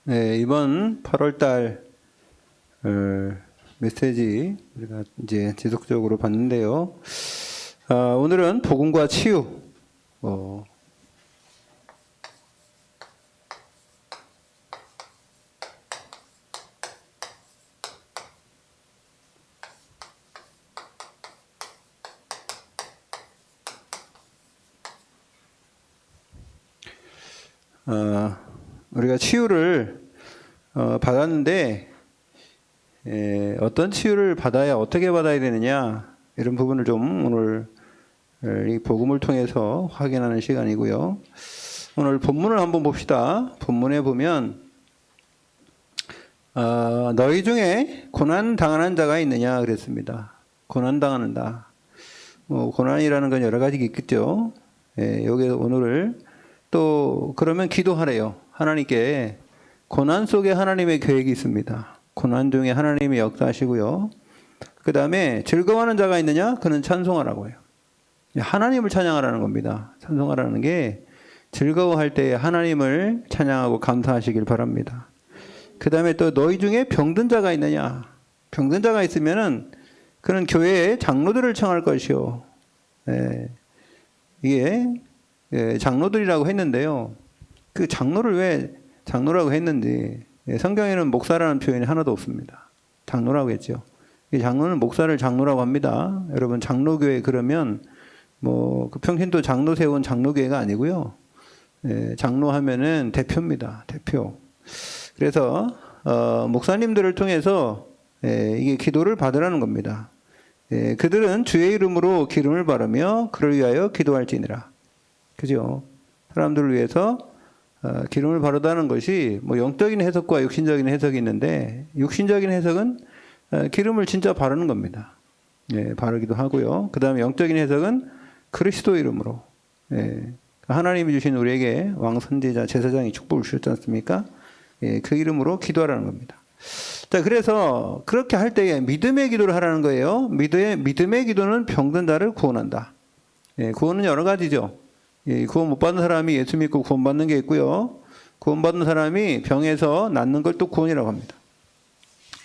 네, 이번 8월 달 메시지 우리가 이제 지속적으로 봤는데요. 오늘은 복음과 치유. 우리가 치유를 받았는데 어떤 치유를 받아야 어떻게 받아야 되느냐 이런 부분을 좀 오늘 이 복음을 통해서 확인하는 시간이고요. 오늘 본문을 한번 봅시다. 본문에 보면 너희 중에 고난 당하는 자가 있느냐 그랬습니다. 고난 당하는다. 고난이라는 건 여러 가지 있겠죠. 여기 오늘을 또 그러면 기도하래요. 하나님께 고난 속에 하나님의 계획이 있습니다. 고난 중에 하나님이 역사하시고요. 그 다음에 즐거워하는 자가 있느냐? 그는 찬송하라고 해요. 하나님을 찬양하라는 겁니다. 찬송하라는 게 즐거워할 때 하나님을 찬양하고 감사하시길 바랍니다. 그 다음에 또 너희 중에 병든 자가 있느냐? 병든 자가 있으면은 그는 교회의 장로들을 청할 것이요. 이게 장로들이라고 했는데요. 그 장로를 왜 장로라고 했는지 성경에는 목사라는 표현이 하나도 없습니다. 장로라고 했죠. 이 장로는 목사를 장로라고 합니다. 여러분 장로교회 그러면 그 평신도 장로 세운 장로교회가 아니고요. 장로하면은 대표입니다. 대표. 그래서 목사님들을 통해서 이게 기도를 받으라는 겁니다. 그들은 주의 이름으로 기름을 바르며 그를 위하여 기도할지니라. 그죠? 사람들을 위해서 기름을 바르다는 것이 영적인 해석과 육신적인 해석이 있는데 육신적인 해석은 기름을 진짜 바르는 겁니다. 바르기도 하고요. 그 다음에 영적인 해석은 그리스도 이름으로 하나님이 주신 우리에게 왕 선지자 제사장이 축복을 주셨지 않습니까? 그 이름으로 기도하라는 겁니다. 자, 그래서 그렇게 할 때에 믿음의 기도를 하라는 거예요. 믿음의 기도는 병든 자를 구원한다. 구원은 여러 가지죠. 구원 못 받는 사람이 예수 믿고 구원 받는 게 있고요. 구원 받는 사람이 병에서 낫는 걸 또 구원이라고 합니다.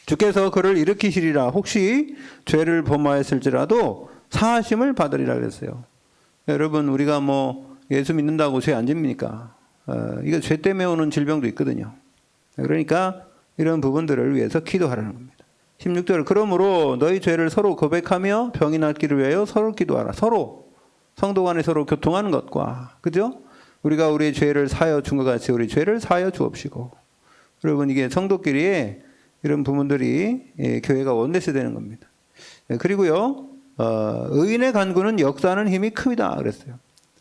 주께서 그를 일으키시리라. 혹시 죄를 범하였을지라도 사하심을 받으리라 그랬어요. 여러분 우리가 예수 믿는다고 죄 안 집니까? 이거 죄 때문에 오는 질병도 있거든요. 그러니까 이런 부분들을 위해서 기도하라는 겁니다. 16절 그러므로 너희 죄를 서로 고백하며 병이 낫기를 위하여 서로 기도하라. 서로 성도 간에 서로 교통하는 것과 그죠? 우리가 우리의 죄를 사하여 준 것 같이 우리 죄를 사하여 주옵시고. 여러분 이게 성도끼리의 이런 부분들이 교회가 원내스 되는 겁니다. 그리고요 의인의 간구는 역사하는 힘이 큽니다 그랬어요.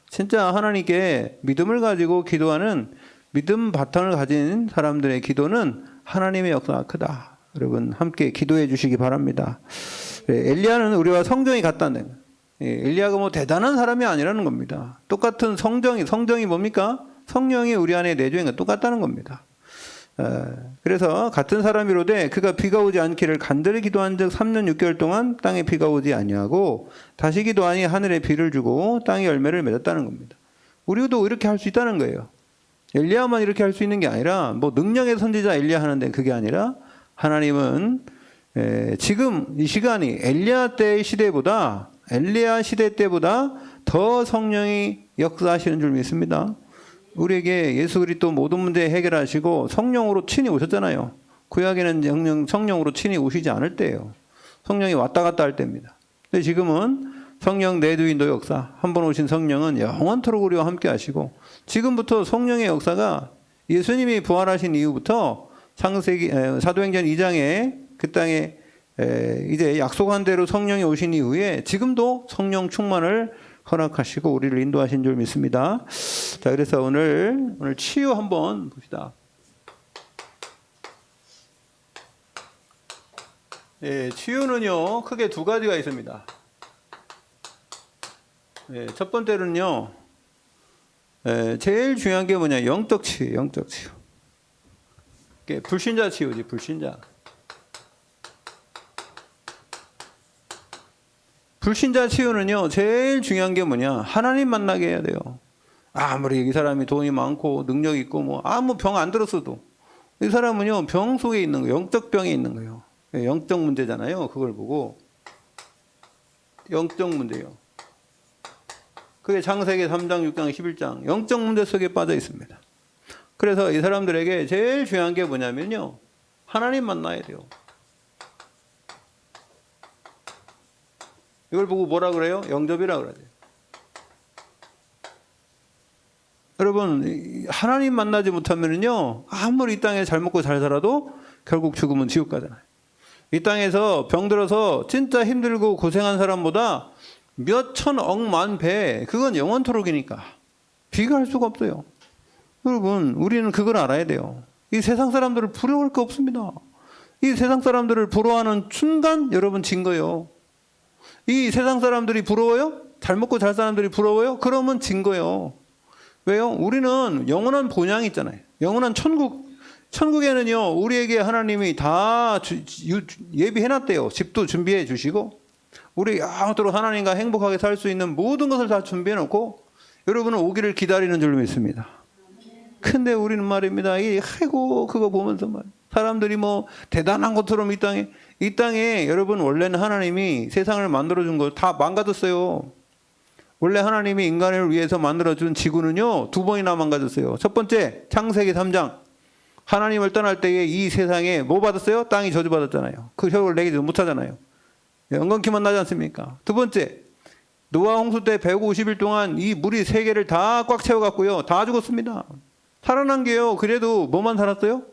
진짜 하나님께 믿음을 가지고 기도하는 믿음 바탕을 가진 사람들의 기도는 하나님의 역사가 크다. 여러분 함께 기도해 주시기 바랍니다. 엘리야는 우리와 성정이 같다는 거예요. 엘리야가 대단한 사람이 아니라는 겁니다. 똑같은 성정이 뭡니까? 성령이 우리 안에 내주인 건 똑같다는 겁니다. 그래서 같은 사람이로되 그가 비가 오지 않기를 간절히 기도한 즉 3년 6개월 동안 땅에 비가 오지 아니하고 다시 기도하니 하늘에 비를 주고 땅에 열매를 맺었다는 겁니다. 우리도 이렇게 할 수 있다는 거예요. 엘리야만 이렇게 할 수 있는 게 아니라 능력의 선지자 엘리야 하는데 그게 아니라 하나님은 지금 이 시간이 엘리야 시대 때보다 더 성령이 역사하시는 줄 믿습니다. 우리에게 예수 그리스도 모든 문제 해결하시고 성령으로 친히 오셨잖아요. 구약에는 성령으로 친히 오시지 않을 때예요. 성령이 왔다 갔다 할 때입니다. 근데 지금은 성령 내주인도 역사, 한 번 오신 성령은 영원토록 우리와 함께 하시고 지금부터 성령의 역사가 예수님이 부활하신 이후부터 사도행전 2장에 그 땅에 이제 약속한 대로 성령이 오신 이후에 지금도 성령 충만을 허락하시고 우리를 인도하신 줄 믿습니다. 자, 그래서 오늘 치유 한번 봅시다. 치유는요 크게 두 가지가 있습니다. 첫 번째는요 제일 중요한 게 뭐냐? 영적 치유, 영적 치유. 불신자 치유지, 불신자. 불신자 치유는요 제일 중요한 게 뭐냐? 하나님 만나게 해야 돼요. 아무리 이 사람이 돈이 많고 능력 있고 아무 병 안 들었어도 이 사람은요, 병 속에 있는 거예요. 영적 병에 있는 거예요. 영적 문제잖아요. 그걸 보고. 영적 문제예요. 그게 창세기 3장, 6장, 11장. 영적 문제 속에 빠져 있습니다. 그래서 이 사람들에게 제일 중요한 게 뭐냐면요. 하나님 만나야 돼요. 이걸 보고 뭐라 그래요? 영접이라 그러죠. 여러분, 하나님 만나지 못하면요, 아무리 이 땅에 잘 먹고 잘 살아도 결국 죽으면 지옥 가잖아요. 이 땅에서 병들어서 진짜 힘들고 고생한 사람보다 몇 천억 만 배, 그건 영원토록이니까 비교할 수가 없어요. 여러분, 우리는 그걸 알아야 돼요. 이 세상 사람들을 부러워할 거 없습니다. 이 세상 사람들을 부러워하는 순간 여러분 진 거예요. 이 세상 사람들이 부러워요? 잘 먹고 잘 사는 사람들이 부러워요? 그러면 진 거예요. 왜요? 우리는 영원한 본향이 있잖아요. 영원한 천국. 천국에는요, 우리에게 하나님이 다 예비해놨대요. 집도 준비해 주시고, 우리 영원토록 하나님과 행복하게 살 수 있는 모든 것을 다 준비해 놓고, 여러분은 오기를 기다리는 줄 믿습니다. 근데 우리는 말입니다. 아이고, 그거 보면서 말. 사람들이 뭐 대단한 것처럼 이 땅에 여러분 원래는 하나님이 세상을 만들어준 거 다 망가졌어요. 원래 하나님이 인간을 위해서 만들어준 지구는요, 두 번이나 망가졌어요. 첫 번째, 창세기 3장. 하나님을 떠날 때에 이 세상에 뭐 받았어요? 땅이 저주받았잖아요. 그 효력을 내지 못하잖아요. 엉겅퀴만 나지 않습니까? 두 번째, 노아 홍수 때 150일 동안 이 물이 세계를 다 꽉 채워갔고요. 다 죽었습니다. 살아난 게요, 그래도 뭐만 살았어요?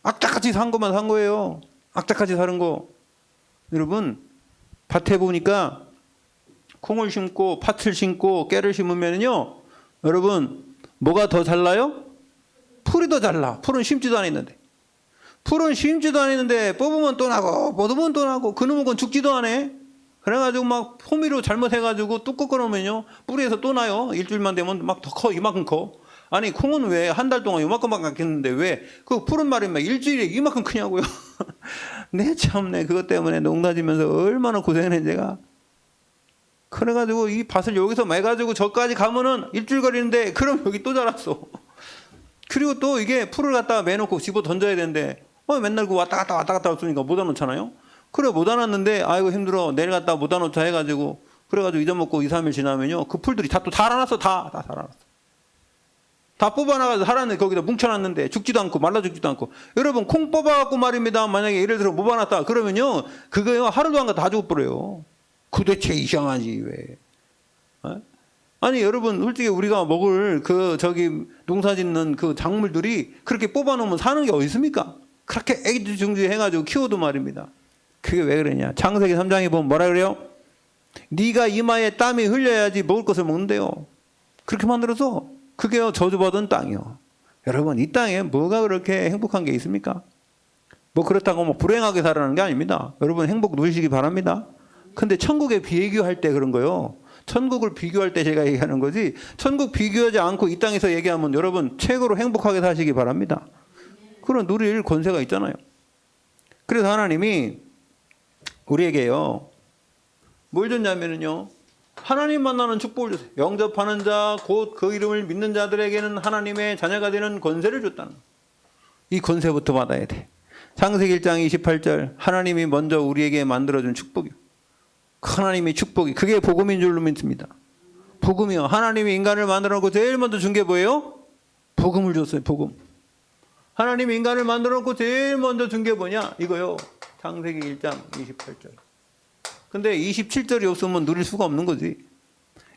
악착같이 산 것만 산 거예요. 악착같이 사는 거. 여러분, 밭에 보니까 콩을 심고 팥을 심고 깨를 심으면요, 여러분 뭐가 더 잘 나요? 풀이 더 잘 나. 풀은 심지도 않았는데. 풀은 심지도 않았는데 뽑으면 또 나고 뽑으면 또 나고 그놈은 건 죽지도 않아. 그래가지고 막 호미로 잘못해가지고 뚝 꺾어놓으면요, 뿌리에서 또 나요. 일주일만 되면 막 더 커. 이만큼 커. 아니 콩은 왜 한 달 동안 이만큼만 갔겠는데 왜 그 푸른 말이면 일주일에 이만큼 크냐고요. 내 참네. 그것 때문에 농사지면서 얼마나 고생했는지 제가. 그래가지고 이 밭을 여기서 매가지고 저까지 가면은 일주일 거리는데 그럼 여기 또 자랐어. 그리고 또 이게 풀을 갖다가 매놓고 집어 던져야 되는데 맨날 그 왔다 갔다 없으니까 못 안놓잖아요. 그래 못 안놨는데 아이고 힘들어 내일 갔다 못 안놓자 해가지고 그래가지고 잊어먹고 2, 3일 지나면요, 그 풀들이 다 또 달아났어. 다 달아났어. 다 뽑아나가서 살았는데 거기다 뭉쳐놨는데 죽지도 않고 말라 죽지도 않고. 여러분 콩 뽑아갖고 말입니다. 만약에 예를 들어 못 안놨다 그러면요, 그거요 하루도 안 가 다 죽어버려요. 도대체 이상하지 왜? 아니 여러분 솔직히 우리가 먹을 농사 짓는 그 작물들이 그렇게 뽑아놓으면 사는 게 어디 있습니까? 그렇게 애기중지 해가지고 키워도 말입니다. 그게 왜 그러냐? 창세기 3장에 보면 뭐라 그래요? 네가 이마에 땀이 흘려야지 먹을 것을 먹는데요. 그렇게 만들어서 그게요 저주받은 땅이요. 여러분 이 땅에 뭐가 그렇게 행복한 게 있습니까? 뭐 그렇다고 뭐 불행하게 살아가는 게 아닙니다. 여러분 행복 누리시기 바랍니다. 근데 천국에 비교할 때 그런 거요. 천국을 비교할 때 제가 얘기하는 거지, 천국 비교하지 않고 이 땅에서 얘기하면 여러분 최고로 행복하게 사시기 바랍니다. 그런 누릴 권세가 있잖아요. 그래서 하나님이 우리에게요 뭘 줬냐면요, 하나님 만나는 축복을 줬어요. 영접하는 자 곧 그 이름을 믿는 자들에게는 하나님의 자녀가 되는 권세를 줬다는 거예요. 이 권세부터 받아야 돼. 창세기 1장 28절, 하나님이 먼저 우리에게 만들어준 축복이요. 하나님의 축복이, 그게 복음인 줄로 믿습니다. 복음이요. 하나님이 인간을 만들어 놓고 제일 먼저 준 게 뭐예요? 복음을 줬어요. 복음. 하나님이 인간을 만들어 놓고 제일 먼저 준 게 뭐냐? 이거요. 창세기 1장 28절. 근데 27절이 없으면 누릴 수가 없는 거지.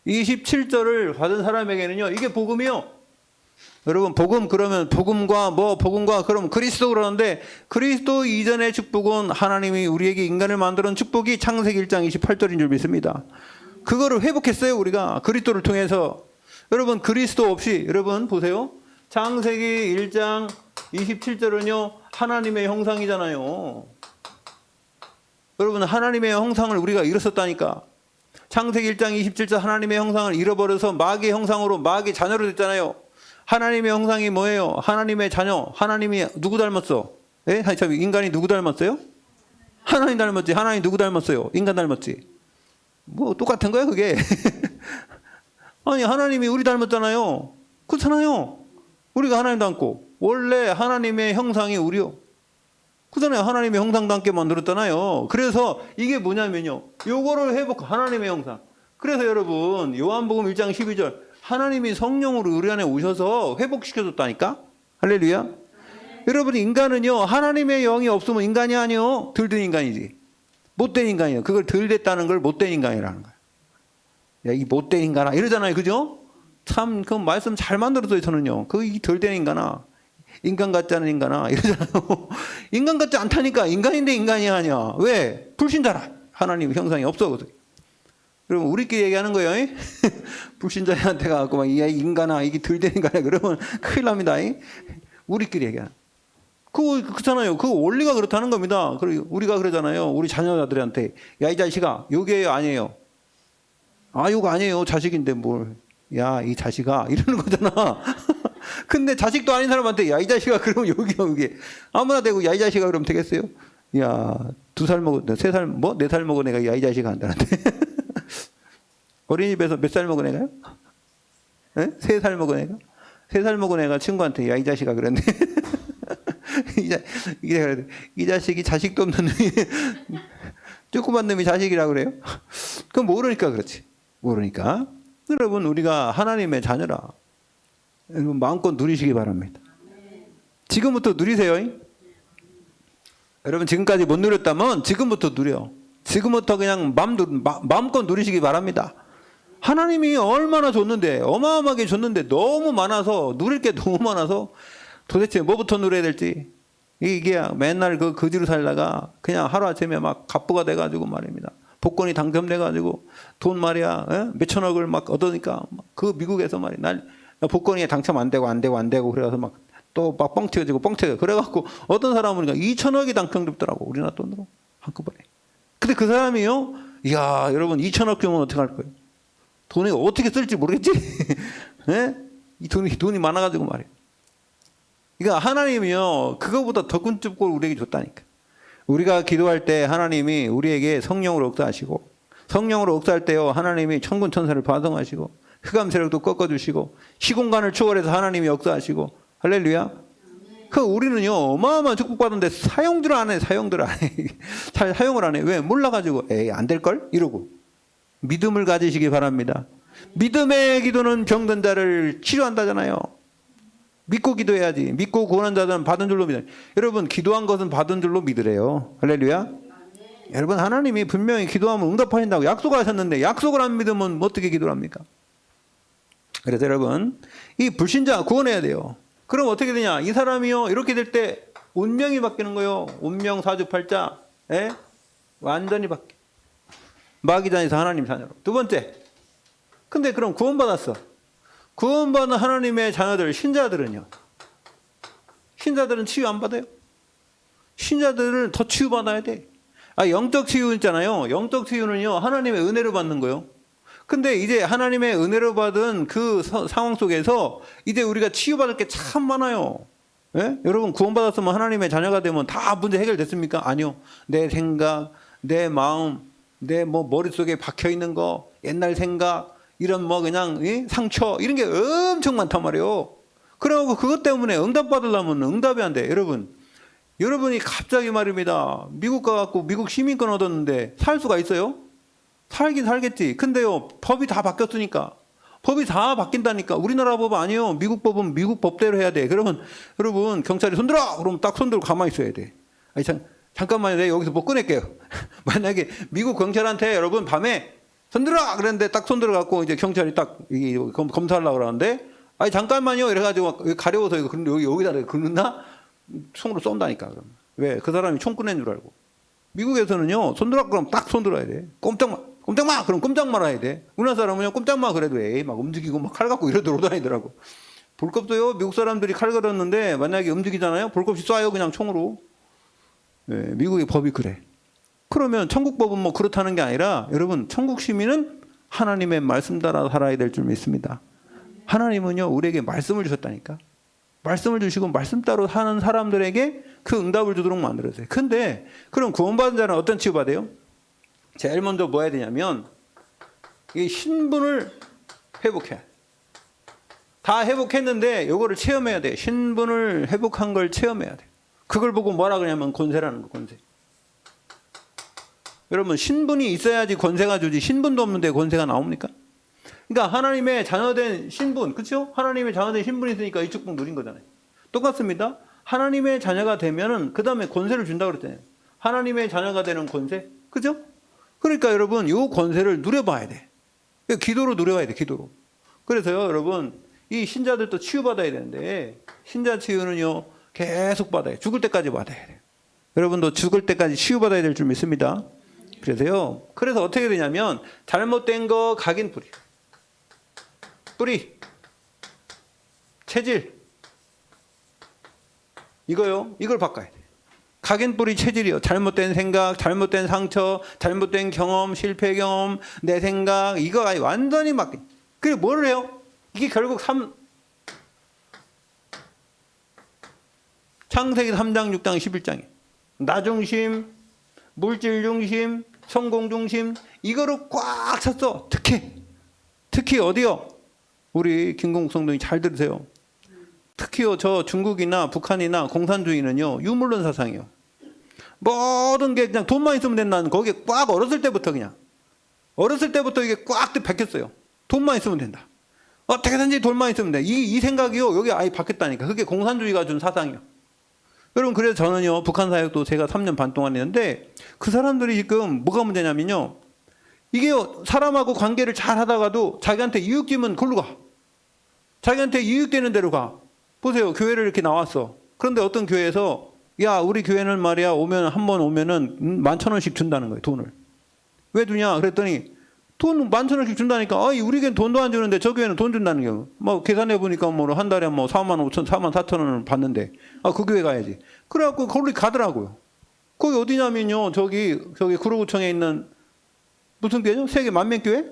27절을 받은 사람에게는요, 이게 복음이요. 여러분 복음 그러면 복음과 그럼 그리스도 그러는데, 그리스도 이전의 축복은 하나님이 우리에게 인간을 만들어 놓은 축복이 창세기 1장 28절인 줄 믿습니다. 그거를 회복했어요 우리가 그리스도를 통해서. 여러분 그리스도 없이, 여러분 보세요. 창세기 1장 27절은요 하나님의 형상이잖아요. 여러분 하나님의 형상을 우리가 잃었었다니까. 창세기 1장 27절 하나님의 형상을 잃어버려서 마귀의 형상으로, 마귀의 자녀로 됐잖아요. 하나님의 형상이 뭐예요? 하나님의 자녀. 하나님이 누구 닮았어? 예? 인간이 누구 닮았어요? 하나님 닮았지. 하나님 누구 닮았어요? 인간 닮았지. 뭐 똑같은 거야 그게. 아니 하나님이 우리 닮았잖아요. 그렇잖아요. 우리가 하나님 닮고 원래 하나님의 형상이 우리요. 그전에 하나님의 형상답게 만들었잖아요. 그래서 이게 뭐냐면요. 요거를 회복, 하나님의 형상. 그래서 여러분, 요한복음 1장 12절. 하나님이 성령으로 우리 안에 오셔서 회복시켜줬다니까? 할렐루야. 여러분, 인간은요, 하나님의 영이 없으면 인간이 아니요. 덜 된 인간이지. 못된 인간이에요. 그걸 덜 됐다는 걸 못된 인간이라는 거예요. 야, 이 못된 인간아. 이러잖아요. 그죠? 참, 그 말씀 잘 만들었어요, 저는요. 이 덜 된 인간아. 인간 같지 않은 인간아. 이러잖아요. 인간 같지 않다니까. 인간인데 인간이 아니야. 왜? 불신자라. 하나님 형상이 없어. 그러면 우리끼리 얘기하는 거예요. 불신자한테 가갖고 막, 야, 인간아. 이게 덜 된 인간이야. 그러면 큰일 납니다. 우리끼리 얘기하는. 그렇잖아요. 그 원리가 그렇다는 겁니다. 그리고 우리가 그러잖아요. 우리 자녀들한테. 야, 이 자식아. 요게요? 아니에요? 아, 요거 아니에요. 자식인데 뭘. 야, 이 자식아. 이러는 거잖아. 근데 자식도 아닌 사람한테 야, 이 자식아. 그러면 요게. 아무나 대고 야, 이 자식아. 그러면 되겠어요? 야, 2살 먹은, 3살, 뭐? 4살 먹은 애가 야, 이 자식아 한다는데. 어린이집에서 몇 살 먹은 애가요? 네? 3살 먹은 애가? 3살 먹은 애가 친구한테 야, 이 자식아. 그랬네. 이 자식이 자식도 없는 조그만 놈이 자식이라고 그래요? 그건 모르니까 그렇지. 모르니까. 여러분, 우리가 하나님의 자녀라. 여러분, 마음껏 누리시기 바랍니다. 지금부터 누리세요. 여러분, 지금까지 못 누렸다면 지금부터 누려. 지금부터 그냥 마음껏 누리시기 바랍니다. 하나님이 얼마나 줬는데, 어마어마하게 줬는데 너무 많아서, 누릴 게 너무 많아서 도대체 뭐부터 누려야 될지. 이게 맨날 그 거지로 살다가 그냥 하루아침에 막 갑부가 돼가지고 말입니다. 복권이 당첨돼가지고 돈 말이야, 몇천억을 막 얻으니까 그 미국에서 말이야. 날 복권이 당첨 안 되고 그래서 막 또 막 뻥튀어지고 그래갖고 어떤 사람은 2천억이 당첨됐더라고. 우리나라 돈으로 한꺼번에. 근데 그 사람이요, 이야, 여러분 2천억 주면 어떻게 할 거예요? 돈이 어떻게 쓸지 모르겠지? 네? 이 돈이 많아가지고 말이에요. 그러니까 하나님이요, 그거보다 더 꾼집 꼴 우리에게 줬다니까. 우리가 기도할 때 하나님이 우리에게 성령으로 역사하시고, 성령으로 역사할 때요, 하나님이 천군 천사를 파송하시고, 흑암 세력도 꺾어주시고, 시공간을 초월해서 하나님이 역사하시고, 할렐루야. 그 우리는요, 어마어마한 축복받은데 사용을 안 해. 사용을 안 해. 왜? 몰라가지고, 에이, 안 될걸? 이러고. 믿음을 가지시기 바랍니다. 믿음의 기도는 병든 자를 치료한다잖아요. 믿고 기도해야지. 믿고 구원한 자들은 받은 줄로 믿어요. 여러분, 기도한 것은 받은 줄로 믿으래요. 할렐루야. 여러분, 하나님이 분명히 기도하면 응답하신다고 약속하셨는데 약속을 안 믿으면 어떻게 기도를 합니까? 그래서 여러분, 이 불신자 구원해야 돼요. 그럼 어떻게 되냐? 이 사람이요, 이렇게 될 때 운명이 바뀌는 거예요. 운명 사주팔자. 완전히 바뀌어. 마귀자에서 하나님 자녀로. 두 번째. 근데 그럼 구원받았어. 구원받은 하나님의 자녀들, 신자들은요? 신자들은 치유 안 받아요? 신자들은 더 치유받아야 돼. 영적 치유 있잖아요. 영적 치유는요, 하나님의 은혜로 받는 거예요. 근데 이제 하나님의 은혜로 받은 그 상황 속에서 이제 우리가 치유받을 게 참 많아요. 예? 여러분, 구원받았으면 하나님의 자녀가 되면 다 문제 해결됐습니까? 아니요. 내 생각, 내 마음, 내 머릿속에 박혀 있는 거, 옛날 생각, 이런 그냥 상처, 이런 게 엄청 많단 말이에요. 그래갖고 그것 때문에 응답 받으려면 응답이 안 돼. 여러분이 갑자기 말입니다. 미국 가갖고 미국 시민권 얻었는데 살 수가 있어요? 살긴 살겠지. 근데요, 법이 다 바뀌었으니까. 법이 다 바뀐다니까. 우리나라 법 아니에요. 미국 법은 미국 법대로 해야 돼. 그러면 여러분, 경찰이 손들어! 그러면 딱 손들고 가만히 있어야 돼. 잠깐만요. 내가 여기서 뭐 꺼낼게요. 만약에 미국 경찰한테 여러분 밤에 손들어! 그랬는데 딱 손들어 갖고 이제 경찰이 딱 검사하려고 그러는데, 잠깐만요. 이래가지고 가려워서 여기다 긁는다? 총으로 쏜다니까. 그러면. 왜? 그 사람이 총 꺼낸 줄 알고. 미국에서는요, 손들어! 그럼 딱 손들어야 돼. 꼼짝 마! 그럼 꼼짝 말아야 돼. 우리나라 사람은요, 꼼짝 마! 그래도 막 움직이고 막 칼 갖고 돌아다니더라고. 볼 것 없어요. 미국 사람들이 칼 걸었는데 만약에 움직이잖아요. 볼 것 없이 쏴요. 그냥 총으로. 네, 미국의 법이 그래. 그러면 천국 법은 뭐 그렇다는 게 아니라 여러분, 천국 시민은 하나님의 말씀 따라 살아야 될 줄 믿습니다. 하나님은요, 우리에게 말씀을 주셨다니까. 말씀을 주시고 말씀 따라 사는 사람들에게 그 응답을 주도록 만들었어요. 근데 그럼 구원받은 자는 어떤 치유받아요? 제일 먼저 뭐 해야 되냐면 이 신분을 회복해야 돼. 다 회복했는데 요거를 체험해야 돼. 신분을 회복한 걸 체험해야 돼. 그걸 보고 뭐라 그러냐면 권세라는 거, 권세. 여러분, 신분이 있어야지 권세가 주지. 신분도 없는데 권세가 나옵니까? 그러니까 하나님의 자녀된 신분, 그렇죠? 하나님의 자녀된 신분이 있으니까 이 축복 누린 거잖아요. 똑같습니다. 하나님의 자녀가 되면은 그 다음에 권세를 준다고 그랬잖아요. 하나님의 자녀가 되는 권세, 그죠? 그러니까 여러분, 이 권세를 누려봐야 돼. 기도로 누려봐야 돼, 기도로. 그래서요, 여러분, 이 신자들도 치유받아야 되는데, 신자 치유는요, 계속 받아요. 죽을 때까지 받아야 돼요. 여러분도 죽을 때까지 치유받아야 될 줄 믿습니다. 그래서요, 그래서 어떻게 되냐면, 잘못된 거 각인 뿌리. 뿌리. 체질. 이거요, 이걸 바꿔야 돼요. 각인 뿌리 체질이요. 잘못된 생각, 잘못된 상처, 잘못된 경험, 실패 경험, 내 생각, 이거 완전히 바뀌. 그리고 뭐를 해요? 이게 결국 창세기 3장, 6장, 11장이에요. 나 중심, 물질 중심, 성공 중심, 이거를 꽉 찼어. 특히 어디요? 우리 김공국 성도님 잘 들으세요. 특히요, 저 중국이나 북한이나 공산주의는요, 유물론 사상이요. 모든 게 그냥 돈만 있으면 된다는, 거기에 꽉 어렸을 때부터 이게 꽉 박혔어요. 돈만 있으면 된다. 어떻게든지 돈만 있으면 돼. 이 생각이요, 여기 아예 박혔다니까. 그게 공산주의가 준 사상이요. 여러분, 그래서 저는요, 북한 사역도 제가 3년 반 동안 했는데, 그 사람들이 지금 뭐가 문제냐면요, 이게요, 사람하고 관계를 잘 하다가도 자기한테 이익 주면 걸로 가. 자기한테 이익되는 대로 가. 보세요. 교회를 이렇게 나왔어. 그런데 어떤 교회에서 야, 우리 교회는 말이야, 한 번 오면은 11,000원씩 준다는 거예요, 돈을. 왜 주냐? 그랬더니 돈 11,000원씩 준다니까. 우리 교회는 돈도 안 주는데 저 교회는 돈 준다는 거예요. 뭐 계산해 보니까 뭐 한 달에 뭐 45,000, 44,000원을 받는데 그 교회 가야지. 그래갖고 거기 가더라고요. 거기 어디냐면요, 저기 구로구청에 있는 무슨 교회죠? 세계 만명교회?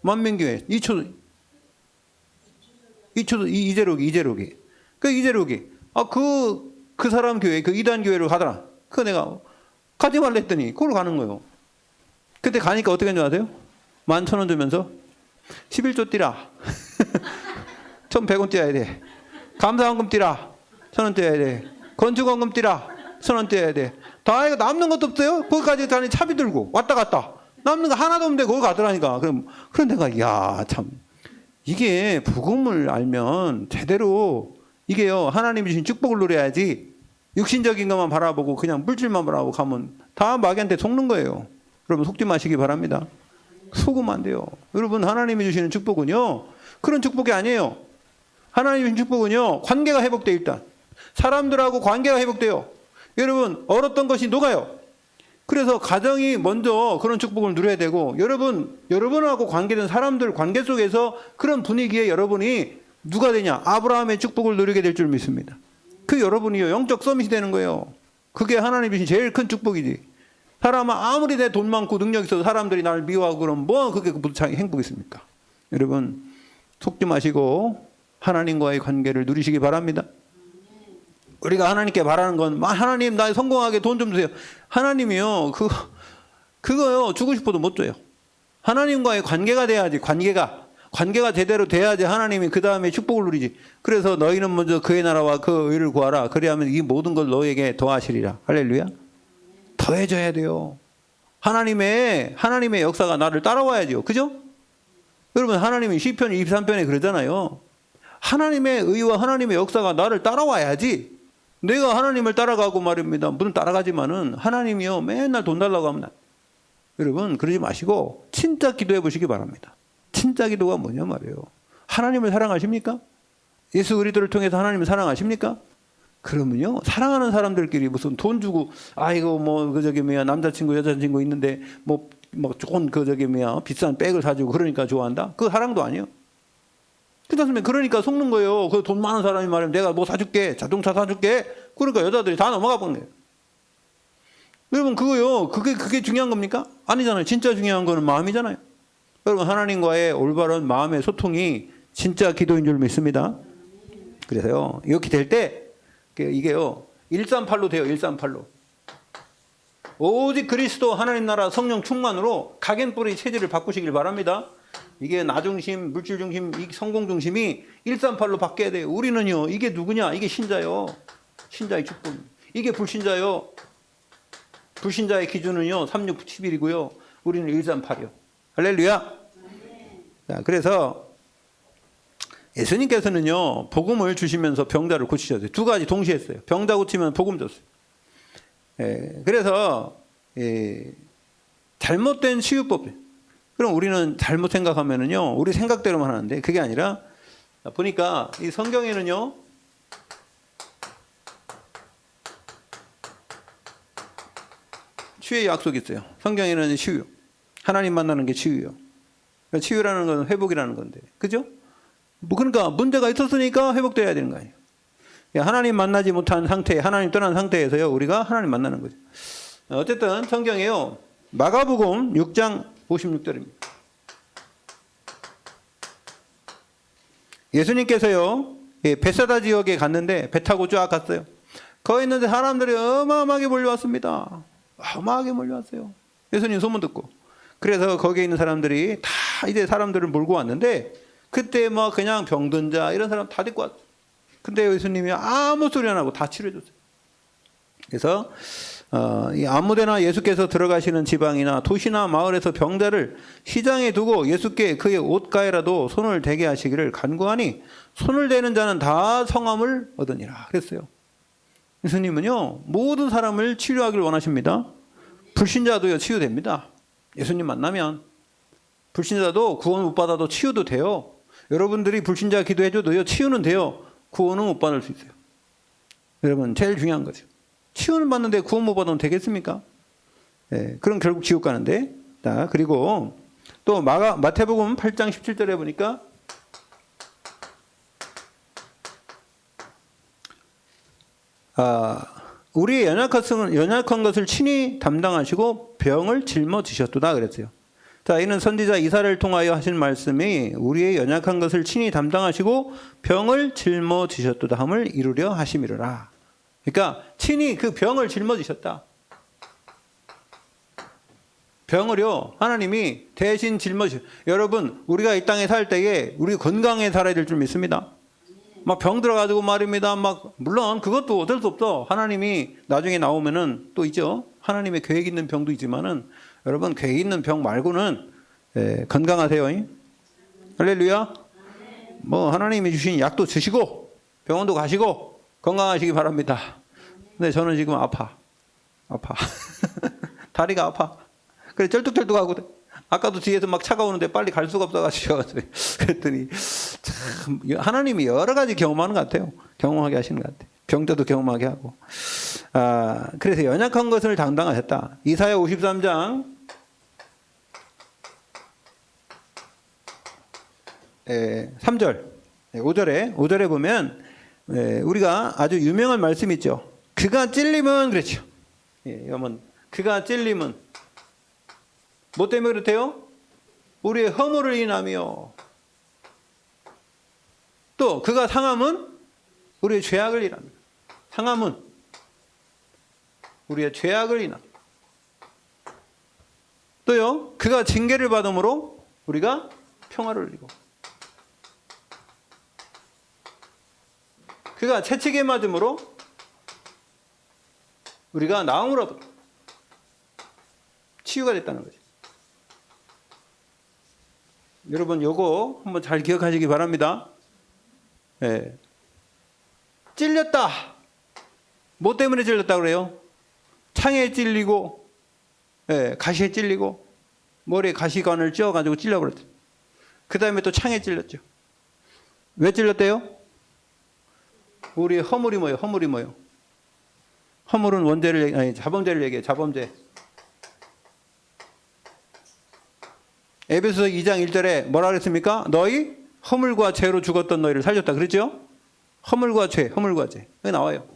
만명교회. 이재록이. 그 이재록이. 그 사람 교회, 그 이단 교회로 가더라. 그 내가 가지 말라 했더니, 그걸로 가는 거예요. 그때 가니까 어떻게 했는지 아세요? 11,000원 주면서 11조 띠라. 1,100원 떼야 돼. 감사원금 띠라. 1,000원 떼야 돼. 건축원금 띠라. 1,000원 떼야 돼. 다 이거 남는 것도 없어요? 거기까지 가니 차비 들고 왔다 갔다. 남는 거 하나도 없는데 거기 가더라니까. 그런 데가, 야, 참. 이게 복음을 알면 제대로, 이게요, 하나님이 주신 축복을 누려야지 육신적인 것만 바라보고 그냥 물질만 바라보고 가면 다 마귀한테 속는 거예요. 여러분, 속지 마시기 바랍니다. 속으면 안 돼요. 여러분, 하나님이 주시는 축복은요, 그런 축복이 아니에요. 하나님이 주신 축복은요, 관계가 회복돼. 일단 사람들하고 관계가 회복돼요. 여러분, 얼었던 것이 녹아요. 그래서 가정이 먼저 그런 축복을 누려야 되고, 여러분하고 관계된 사람들 관계 속에서 그런 분위기에 여러분이 누가 되냐? 아브라함의 축복을 누리게 될 줄 믿습니다. 그 여러분이요, 영적 서밋이 되는 거예요. 그게 하나님이 주신 제일 큰 축복이지. 사람은 아무리 내 돈 많고 능력 있어도 사람들이 나를 미워하고 그러면 뭐 그게 자기 행복이 있습니까? 여러분, 속지 마시고 하나님과의 관계를 누리시기 바랍니다. 우리가 하나님께 바라는 건, 하나님 나 성공하게 돈 좀 주세요. 하나님이요, 그거요, 주고 싶어도 못 줘요. 하나님과의 관계가 돼야지. 관계가 제대로 돼야지 하나님이 그 다음에 축복을 누리지. 그래서 너희는 먼저 그의 나라와 그 의를 구하라. 그래야면 이 모든 걸 너에게 더하시리라. 할렐루야. 더해줘야 돼요. 하나님의 역사가 나를 따라와야죠. 그죠? 여러분, 하나님이 시편 23편에 그러잖아요. 하나님의 의와 하나님의 역사가 나를 따라와야지. 내가 하나님을 따라가고 말입니다. 무슨 따라가지만은 하나님이요, 맨날 돈 달라고 합니다. 여러분, 그러지 마시고 진짜 기도해 보시기 바랍니다. 진짜 기도가 뭐냐 말이에요. 하나님을 사랑하십니까? 예수 그리스도를 통해서 하나님을 사랑하십니까? 그러면요, 사랑하는 사람들끼리 무슨 돈 주고, 이거 뭐 남자친구 여자친구 있는데 뭐 좋은 비싼 백을 사주고 그러니까 좋아한다? 그거 사랑도 아니에요. 그렇습니까? 그러니까 속는 거예요. 그 돈 많은 사람이 말하면 내가 뭐 사줄게, 자동차 사줄게. 그러니까 여자들이 다 넘어가 보는 거예요. 여러분, 그거요, 그게 중요한 겁니까? 아니잖아요. 진짜 중요한 거는 마음이잖아요. 여러분, 하나님과의 올바른 마음의 소통이 진짜 기도인 줄 믿습니다. 그래서요, 이렇게 될 때 이게요, 138로 돼요. 138로. 오직 그리스도 하나님 나라 성령 충만으로 각인 뿌리 체질을 바꾸시길 바랍니다. 이게 나 중심, 물질 중심, 이 성공 중심이 138로 바뀌어야 돼요. 우리는요, 이게 누구냐? 이게 신자요. 신자의 축복. 이게 불신자요. 불신자의 기준은요, 36, 11이고요. 우리는 138이요. 할렐루야. 자, 그래서 예수님께서는요, 복음을 주시면서 병자를 고치셨어요. 두 가지 동시에 했어요. 병자 고치면 복음 줬어요. 그래서 잘못된 치유법. 그럼 우리는 잘못 생각하면은요, 우리 생각대로만 하는데 그게 아니라 보니까 이 성경에는요, 치유의 약속이 있어요. 성경에는 치유. 하나님 만나는 게 치유예요. 그러니까 치유라는 건 회복이라는 건데, 그죠? 뭐 그러니까 문제가 있었으니까 회복돼야 되는 거 아니에요. 하나님 만나지 못한 상태, 하나님 떠난 상태에서요, 우리가 하나님 만나는 거죠. 어쨌든 성경에요, 마가복음 6장 56절입니다. 예수님께서요, 베사다 지역에 갔는데 배 타고 쫙 갔어요. 거기 있는데 사람들이 어마어마하게 몰려왔습니다. 어마어마하게 몰려왔어요. 예수님 소문 듣고. 그래서 거기에 있는 사람들이 다 이제 사람들을 몰고 왔는데, 그때 뭐 그냥 병든 자 이런 사람 다 데리고 왔어요. 근데 예수님이 아무 소리 안 하고 다 치료해줬어요. 그래서 이 아무데나 예수께서 들어가시는 지방이나 도시나 마을에서 병자를 시장에 두고 예수께 그의 옷가에라도 손을 대게 하시기를 간구하니 손을 대는 자는 다 성함을 얻으니라 그랬어요. 예수님은요, 모든 사람을 치료하기를 원하십니다. 불신자도요, 치유됩니다. 예수님 만나면 불신자도 구원 못 받아도 치유도 돼요. 여러분들이 불신자 기도해줘도요, 치유는 돼요. 구원은 못 받을 수 있어요. 여러분, 제일 중요한 거죠. 치유는 받는데 구원 못 받으면 되겠습니까? 그럼 결국 지옥 가는데. 자, 그리고 또 마태복음 8장 17절에 보니까 우리의 연약한 것을 친히 담당하시고 병을 짊어지셨도다 그랬어요. 자, 이는 선지자 이사야를 통하여 하신 말씀이 우리의 연약한 것을 친히 담당하시고 병을 짊어지셨도다 함을 이루려 하심이로라. 그러니까 친히 그 병을 짊어지셨다. 병을요, 하나님이 대신 짊어지셨. 여러분, 우리가 이 땅에 살 때에 우리 건강에 살아야 될 줄 믿습니다. 막 병 들어가지고 말입니다. 물론 그것도 어쩔 수 없어. 하나님이 나중에 나오면은 또 있죠. 하나님의 계획 있는 병도 있지만은 여러분, 계획 있는 병 말고는 건강하세요. 할렐루야. 뭐 하나님이 주신 약도 드시고 병원도 가시고 건강하시기 바랍니다. 근데 저는 지금 아파. 다리가 아파. 그래 쩔뚝쩔뚝하고 아까도 뒤에서 막 차가 오는데 빨리 갈 수가 없어가지고 그랬더니 참 하나님이 여러 가지 경험하는 것 같아요. 경험하게 하시는 것 같아요. 병자도 경험하게 하고. 그래서 연약한 것을 담당하셨다. 이사야 53장 3절 5절에 보면 우리가 아주 유명한 말씀이 있죠. 그가 찔리면 그렇죠. 여러분, 그가 찔리면 뭐 때문에 그렇대요? 우리의 허물을 인하며, 또 그가 상함은 우리의 죄악을 인하며, 상함은 우리의 죄악을 인하며, 또요 그가 징계를 받음으로 우리가 평화를 누리고, 그가 채찍에 맞음으로 우리가 나음을 얻고 치유가 됐다는 거죠. 여러분, 요거 한번 잘 기억하시기 바랍니다. 찔렸다. 뭐 때문에 찔렸다 그래요? 창에 찔리고, 가시에 찔리고, 머리에 가시관을 찧어가지고 찔려버렸죠. 그 다음에 또 창에 찔렸죠. 왜 찔렸대요? 우리의 허물이 뭐예요? 허물은 원죄를, 자범죄를 얘기해요. 자범죄. 에베소서 2장 1절에 뭐라 그랬습니까? 너희 허물과 죄로 죽었던 너희를 살렸다. 그랬죠? 허물과 죄. 여기 나와요.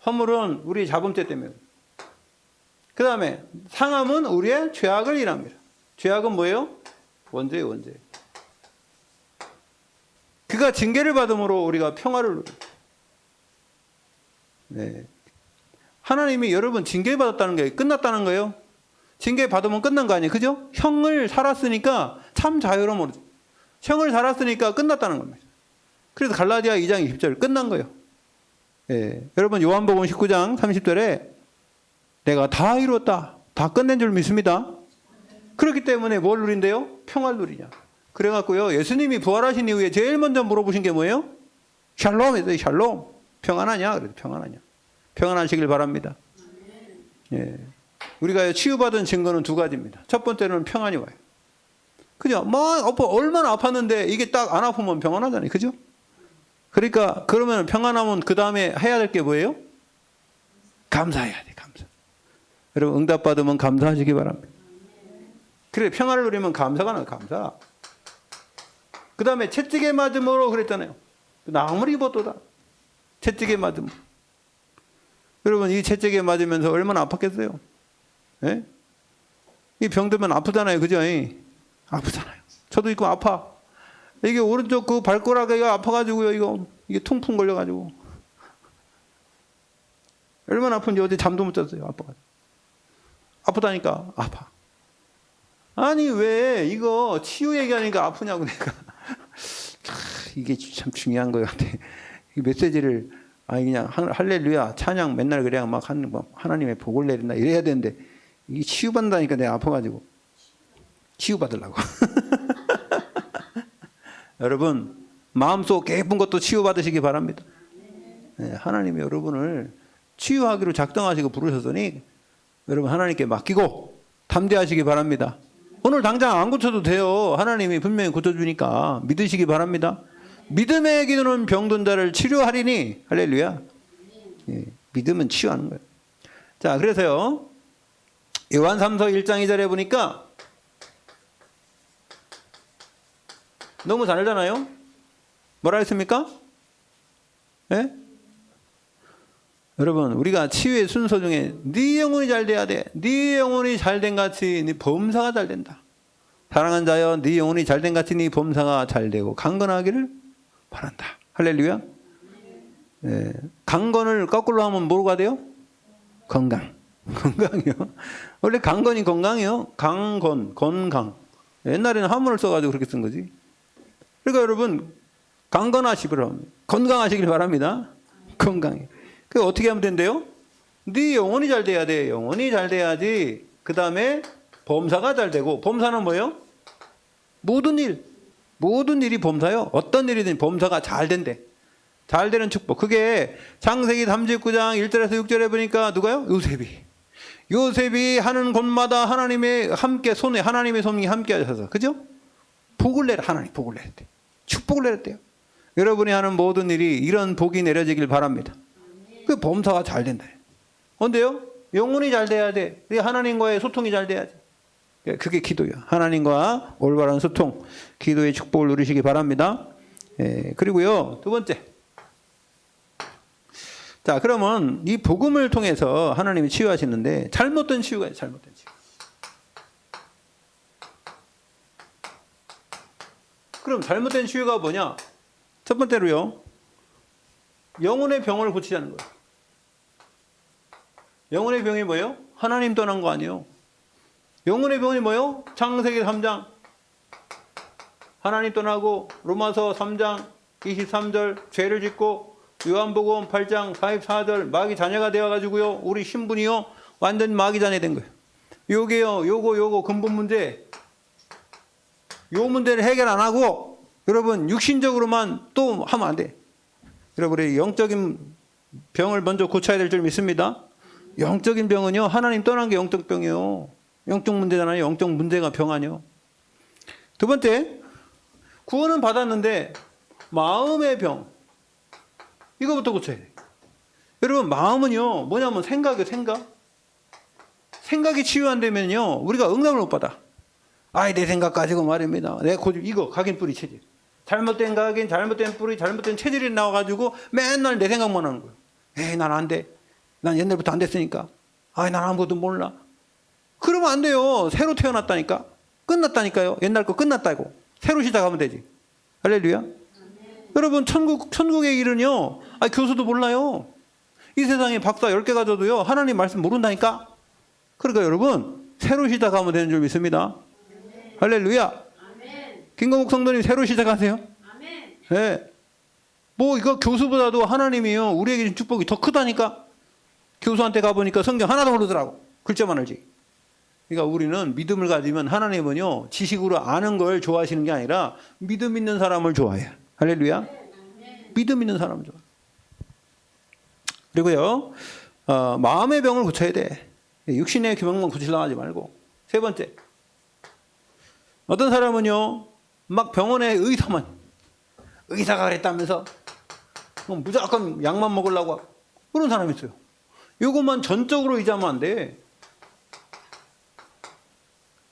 허물은 우리 자범죄 때문에. 그 다음에 상함은 우리의 죄악을 인합니다. 죄악은 뭐예요? 원죄예요. 그가 징계를 받음으로 우리가 평화를 누립니다. 하나님이 여러분 징계 받았다는 게 끝났다는 거예요. 징계 받으면 끝난 거 아니에요. 그죠? 형을 살았으니까 참 자유로운 모르죠. 형을 살았으니까 끝났다는 겁니다. 그래서 갈라디아 2장 20절 끝난 거예요. 예. 여러분 요한복음 19장 30절에 내가 다 이루었다. 다 끝낸 줄 믿습니다. 그렇기 때문에 뭘 누린대요? 평화를 누리냐. 그래갖고요. 예수님이 부활하신 이후에 제일 먼저 물어보신 게 뭐예요? 샬롬이에요. 샬롬. 평안하냐? 그래서 평안하냐. 평안하시길 바랍니다. 예. 우리가 치유받은 증거는 두 가지입니다. 첫 번째는 평안이 와요. 그죠? 얼마나 아팠는데 이게 딱 안 아프면 평안하잖아요. 그죠? 그러니까 그러면 평안하면 그 다음에 해야 될 게 뭐예요? 감사해야 돼. 감사. 여러분 응답받으면 감사하시기 바랍니다. 그래 평안을 누리면 감사가 나요. 감사. 그 다음에 채찍에 맞음으로 그랬잖아요. 나무를 입었도다. 채찍에 맞음. 여러분 이 채찍에 맞으면서 얼마나 아팠겠어요? 예? 이 병들면 아프잖아요. 그죠? 아프잖아요. 저도 있고 아파. 이게 오른쪽 그 발가락이가 아파가지고요. 이게 통풍 걸려가지고. 얼마나 아픈지 어제 잠도 못 잤어요. 아파가지고. 아프다니까. 아파. 아니 왜 이거 치유 얘기하니까 아프냐고 내가. 이게 참 중요한 거 같아. 이 메시지를 그냥 할렐루야 찬양 맨날 그냥 막 하나님의 복을 내린다 이래야 되는데 이게 치유받는다니까 내가 아파가지고 치유받으려고. 여러분 마음속 깊은 것도 치유받으시기 바랍니다. 네, 하나님이 여러분을 치유하기로 작정하시고 부르셨으니 여러분 하나님께 맡기고 담대하시기 바랍니다. 오늘 당장 안 고쳐도 돼요. 하나님이 분명히 고쳐주니까 믿으시기 바랍니다. 믿음의 기도는 병든 자를 치료하리니 할렐루야. 예, 믿음은 치유하는 거예요. 자 그래서요 요한 3서 1장 2절에 보니까 너무 잘 알잖아요. 뭐라 했습니까? 예? 여러분 우리가 치유의 순서 중에 네 영혼이 잘 돼야 돼. 네 영혼이 잘된 같이 네 범사가 잘 된다. 사랑하는 자여 네 영혼이 잘된 같이 네 범사가 잘 되고 강건하기를 바란다. 할렐루야. 예. 강건을 거꾸로 하면 뭐가 돼요? 건강. 건강이요. 원래 강건이 건강이요. 강건, 건강. 옛날에는 한문을 써가지고 그렇게 쓴 거지. 그러니까 여러분 강건하시길 바랍니다. 건강하시길 바랍니다. 건강해. 그 어떻게 하면 된대요? 네 영혼이 잘 돼야 돼. 영혼이 잘 돼야지. 그 다음에 범사가 잘 되고. 범사는 뭐예요? 모든 일이 범사요. 어떤 일이든 범사가 잘 된대. 잘 되는 축복. 그게 창세기 39장 1절에서 6절에 보니까 누가요? 요셉이 하는 곳마다 하나님의 함께 손에 하나님의 손이 함께 하셔서 그죠? 복을 내라. 하나님 복을 내렸대. 축복을 내렸대요. 여러분이 하는 모든 일이 이런 복이 내려지길 바랍니다. 그 범사가 잘 된다. 근데요? 영혼이 잘 돼야 돼. 하나님과의 소통이 잘 돼야지. 그게 기도예요. 하나님과 올바른 소통, 기도의 축복을 누리시기 바랍니다. 그리고요, 두 번째. 자, 그러면 이 복음을 통해서 하나님이 치유하시는데 잘못된 치유가 있어요. 잘못된 치유. 그럼 잘못된 치유가 뭐냐? 첫 번째로요. 영혼의 병을 고치자는 거예요. 영혼의 병이 뭐예요? 하나님 떠난 거 아니에요. 영혼의 병이 뭐예요? 창세기 3장. 하나님 떠나고 로마서 3장 23절 죄를 짓고 요한복음 8장 44절 마귀 자녀가 되어가지고요. 우리 신분이요. 완전 마귀 자녀 된 거예요. 요게요. 요거 근본 문제. 요 문제를 해결 안 하고 여러분 육신적으로만 또 하면 안 돼. 여러분의 영적인 병을 먼저 고쳐야 될 줄 믿습니다. 영적인 병은요. 하나님 떠난 게 영적 병이에요. 영적 문제잖아요. 영적 문제가 병 아니에요. 두 번째, 구원은 받았는데 마음의 병. 이거부터 고쳐야 돼요. 여러분 마음은요. 뭐냐면 생각이에요. 생각이 치유 안 되면요. 우리가 응답을 못 받아. 내 생각 가지고 말입니다. 내 고집 이거 각인뿌리 체질. 잘못된 각인, 잘못된 뿌리, 잘못된 체질이 나와가지고 맨날 내 생각만 하는 거예요. 난 안 돼. 난 옛날부터 안 됐으니까. 난 아무것도 몰라. 그러면 안 돼요. 새로 태어났다니까. 끝났다니까요. 옛날 거 끝났다고. 새로 시작하면 되지. 할렐루야. 여러분 천국의 일은요. 교수도 몰라요. 이 세상에 박사 10개 가져도요. 하나님 말씀 모른다니까. 그러니까 여러분 새로 시작하면 되는 줄 믿습니다. 할렐루야. 김건국 성도님 새로 시작하세요. 아멘. 예. 뭐 이거 교수보다도 하나님이요 우리에게 준 축복이 더 크다니까. 교수한테 가보니까 성경 하나도 모르더라고. 글자만 알지. 그러니까 우리는 믿음을 가지면 하나님은요 지식으로 아는 걸 좋아하시는 게 아니라 믿음 있는 사람을 좋아해요. 할렐루야. 믿음 있는 사람을 좋아해. 그리고요 마음의 병을 고쳐야 돼. 육신의 병만 고치려고 하지 말고. 세 번째, 어떤 사람은요 막 병원에 의사가 그랬다면서 무조건 약만 먹으려고 하고 그런 사람이 있어요. 이것만 전적으로 의지하면 안 돼.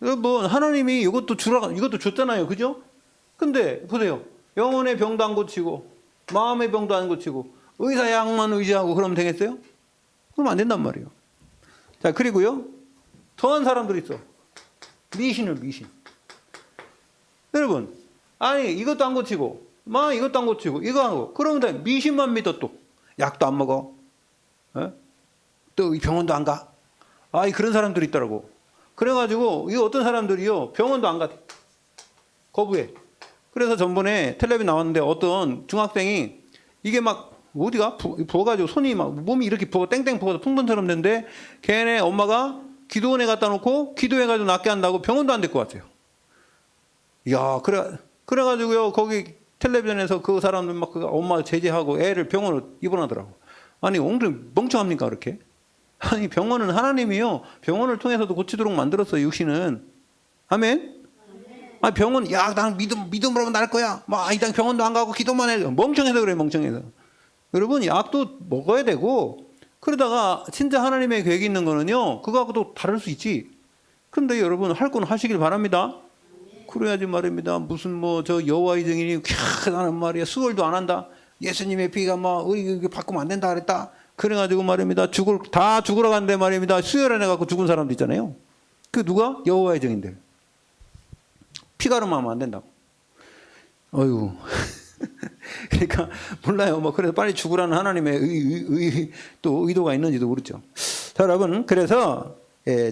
여러분 하나님이 이것도 줬잖아요. 그죠? 근데 보세요. 영혼의 병도 안 고치고 마음의 병도 안 고치고 의사 약만 의지하고 그러면 되겠어요? 그러면 안 된단 말이에요. 자, 그리고요 더한 사람들이 있어. 미신. 여러분 아니 이것도 안 고치고 이것도 안 고치고 이거 하고 그러면 돼. 미신만 믿어. 또 약도 안 먹어. 또 병원도 안 가. 그런 사람들이 있더라고. 그래가지고 이 어떤 사람들이요 병원도 안 가. 거부해. 그래서 전번에 텔레비 나왔는데 어떤 중학생이 이게 막 어디가 부어가지고 손이 막 몸이 이렇게 부어 땡땡 부어서 풍선처럼 됐는데 걔네 엄마가 기도원에 갖다 놓고 기도해가지고 낫게 한다고 병원도 안 데리고 왔어요. 이야 그래가지고요 거기 텔레비전에서 그 사람들 막 그 엄마 제재하고 애를 병원으로 입원하더라고. 아니 엉덩이 멍청합니까 그렇게? 아니 병원은 하나님이요 병원을 통해서도 고치도록 만들었어요. 육신은. 아멘. 병원 난 믿음으로 날 거야. 이 당 병원도 안 가고 기도만 해. 멍청해서 그래. 멍청해서. 여러분 약도 먹어야 되고 그러다가 진짜 하나님의 계획이 있는 거는요 그거하고도 다를 수 있지. 그런데 여러분 할 건 하시길 바랍니다. 그래야지 말입니다. 무슨 저 여호와의 증인이 나는 말이야 수월도 안 한다. 예수님의 피가 이거 바꾸면 안 된다 그랬다. 그래가지고 말입니다. 다 죽으러 간대 말입니다. 수혈 안 해갖고 죽은 사람도 있잖아요. 그 누가? 여호와의 증인들. 피가름하면 안 된다고. 어휴. 그러니까 몰라요. 그래서 빨리 죽으라는 하나님의 또 의도가 있는지도 모르죠. 자, 여러분 그래서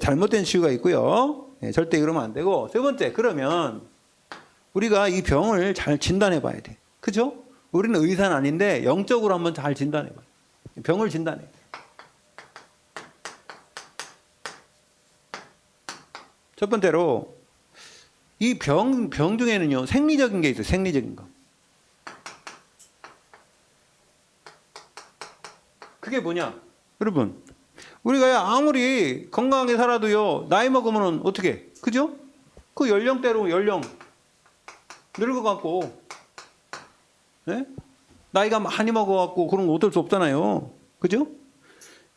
잘못된 치유가 있고요. 절대 그러면 안 되고. 세 번째, 그러면 우리가 이 병을 잘 진단해 봐야 돼. 그죠? 우리는 의사는 아닌데 영적으로 한번 잘 진단해 봐요. 병을 진단해. 첫 번째로 이 병 중에는요 생리적인 게 있어요. 생리적인 거. 그게 뭐냐? 여러분 우리가 아무리 건강하게 살아도요 나이 먹으면 어떻게? 그죠? 그 연령대로 늙어갖고 나이가 많이 먹어갖고 그런 거 어쩔 수 없잖아요. 그죠?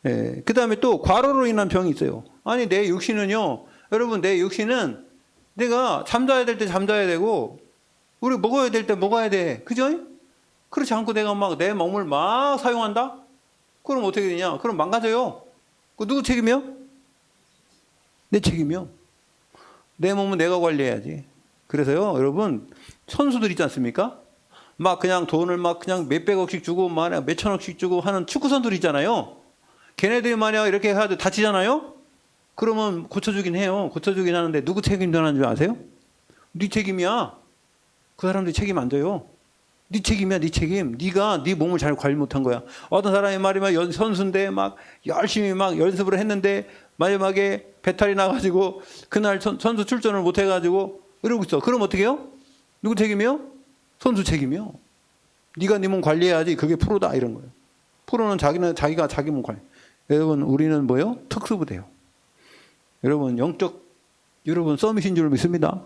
그 다음에 또 과로로 인한 병이 있어요. 아니 내 육신은요 여러분 내 육신은 내가 잠자야 될 때 잠자야 되고 우리 먹어야 될 때 먹어야 돼. 그죠? 그렇지 않고 내가 내 몸을 사용한다? 그럼 어떻게 되냐? 그럼 망가져요. 그 누구 책임이요? 내 책임이요. 내 몸은 내가 관리해야지. 그래서요 여러분 선수들 있지 않습니까? 그냥 돈을 그냥 몇백억씩 주고 몇천억씩 주고 하는 축구 선수들 있잖아요. 걔네들이 만약 이렇게 해가지고 다치잖아요. 그러면 고쳐주긴 해요. 고쳐주긴 하는데 누구 책임전하는 줄 아세요? 네 책임이야. 그 사람들이 책임 안 져요. 네 책임이야. 네 책임. 네가 네 몸을 잘 관리 못한 거야. 어떤 사람이 말이면 선수인데 열심히 연습을 했는데 마지막에 배탈이 나가지고 그날 선수 출전을 못 해가지고 이러고 있어. 그럼 어떻게 해요? 누구 책임이요? 선수 책임이요. 네가 네 몸 관리해야지. 그게 프로다 이런 거예요. 프로는 자기가 자기 몸 관리. 여러분 우리는 뭐요? 특수부대요. 여러분 여러분 서밋인 줄 믿습니다.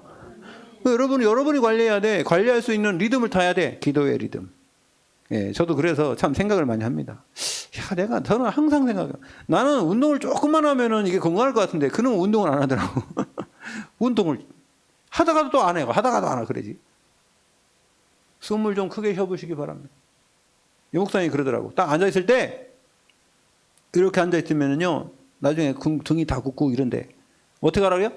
여러분이 관리해야 돼. 관리할 수 있는 리듬을 타야 돼. 기도의 리듬. 저도 그래서 참 생각을 많이 합니다. 저는 항상 생각해요. 나는 운동을 조금만 하면은 이게 건강할 것 같은데 그는 운동을 안 하더라고. 운동을 하다가도 또 안 해요. 하다가도 안 하고 그러지. 숨을 좀 크게 쉬어보시기 바랍니다. 이 목사님이 그러더라고. 딱 앉아있을 때 이렇게 앉아있으면은요 나중에 등이 다 굽고 이런데 어떻게 하라고요?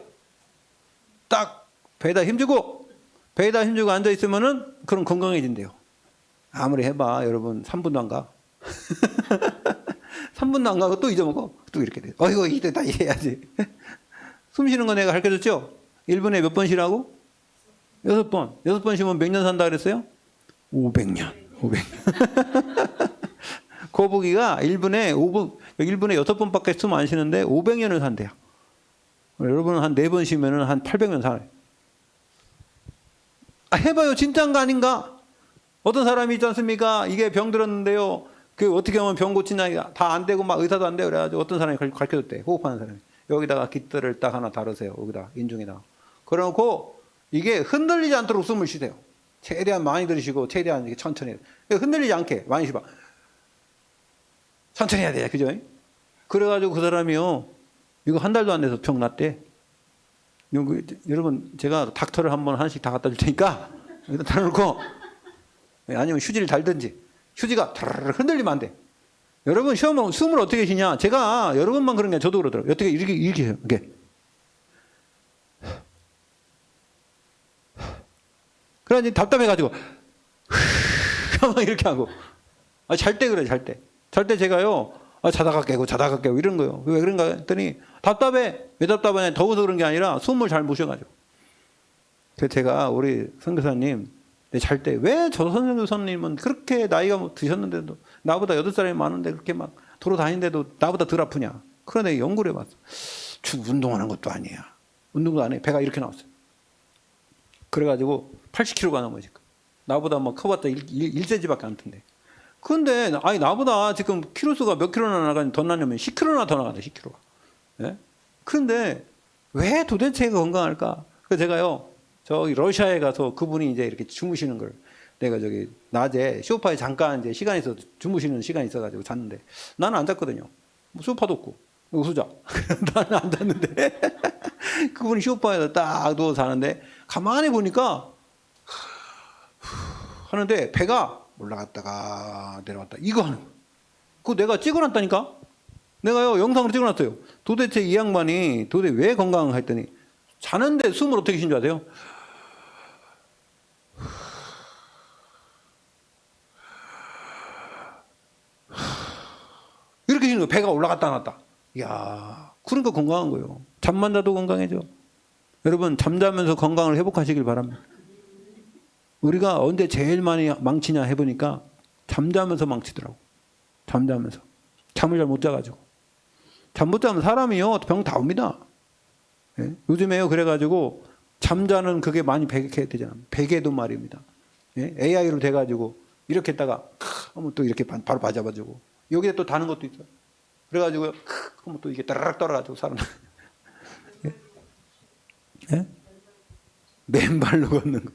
딱 배에다 힘주고 앉아있으면은 그럼 건강해진대요. 아무리 해봐 여러분 3분도 안 가. 3분도 안 가고 또 잊어먹어. 또 이렇게 돼. 이때 다 해야지. 숨 쉬는 거 내가 가르쳐줬죠? 1분에 몇 번 쉬라고? 6번. 6번 쉬면 몇 년 산다 그랬어요? 500년. 500년. 거북이가 1분에 6번밖에 숨 안 쉬는데 500년을 산대요. 여러분은 한 4번 쉬면은 한 800년 살아요. 아, 해봐요. 진짜인가 아닌가? 어떤 사람이 있지 않습니까? 이게 병 들었는데요. 그 어떻게 하면 병 고치냐, 다 안 되고 막 의사도 안 돼요. 그래가지고 어떤 사람이 가르쳐줬대. 호흡하는 사람이. 여기다가 깃들을 딱 하나 다루세요. 여기다, 인중에다가. 그래놓고 이게 흔들리지 않도록 숨을 쉬세요. 최대한 많이 들이쉬고, 최대한 이렇게 천천히. 흔들리지 않게 많이 쉬봐. 천천히 해야 돼. 그죠? 그래가지고 그 사람이요. 이거 한 달도 안 돼서 병 났대. 여러분, 제가 닥터를 한번 하나씩 다 갖다 줄 테니까, 여기다 달아놓고, 아니면 휴지를 달든지, 휴지가 흔들리면 안 돼. 여러분, 시험은 숨을 어떻게 쉬냐? 제가 여러 번만 그런 게 저도 그러더라고요. 어떻게 이렇게 해요. 이렇게. 그러니 답답해가지고, 이렇게 하고. 아, 잘 때 그래, 잘 때. 잘 때 제가요, 자다가 깨고 이런 거요. 왜 그런가 했더니, 답답해. 왜 답답하냐? 더워서 그런 게 아니라 숨을 잘 못 쉬어가지고. 그래서 제가 우리 선교사님, 잘 때, 왜 저 선교사님은 그렇게 나이가 드셨는데도, 나보다 8살이 많은데 그렇게 막 도로 다니는데도 나보다 덜 아프냐? 그런데 연구를 해봤어. 운동하는 것도 아니야. 운동도 안 해. 배가 이렇게 나왔어요. 그래가지고 80kg가 넘어, 지금. 나보다 뭐 커봤자 1cm밖에 안 튼데. 근데, 아니, 나보다 지금 키로수가 몇 킬로나 나가니 더 나냐면 10kg나 더 나가네, 10kg가. 예? 그런데 왜 도대체 건강할까? 그래서 제가요, 저기 러시아에 가서 그분이 이제 이렇게 주무시는 걸 내가 저기 낮에 소파에 잠깐 이제 시간이 있어서 주무시는 시간이 있어가지고 잤는데 나는 안 잤거든요. 뭐 소파도 없고. 어디서 자? 나는 안 잤는데 그분이 소파에서 딱 누워서 자는데 가만히 보니까 하는데 배가 올라갔다가 내려왔다. 이거 하는 거. 그거 내가 찍어놨다니까? 내가요, 영상으로 찍어놨어요. 도대체 이 양반이 도대체 왜 건강한가 했더니 자는데 숨을 어떻게 쉰 줄 아세요? 이렇게 쉬는 거예요. 배가 올라갔다 놨다. 이야, 그러니까 건강한 거예요. 잠만 자도 건강해져. 여러분, 잠자면서 건강을 회복하시길 바랍니다. 우리가 언제 제일 많이 망치냐 해보니까 잠자면서 망치더라고. 잠자면서. 잠을 잘 못 자가지고. 잠 못 자면 사람이요, 병 다 옵니다. 예? 요즘에요, 그래가지고 잠자는 그게 많이 배게 되잖아. 베개도 말입니다. 예? AI로 돼가지고 이렇게 했다가 하면 또 이렇게 바로 맞아가지고 여기에 또 다는 것도 있어요. 그래가지고 하면 또 이게 따라락 떨어가지고 사람. 예? 예? 맨발로 걷는 거.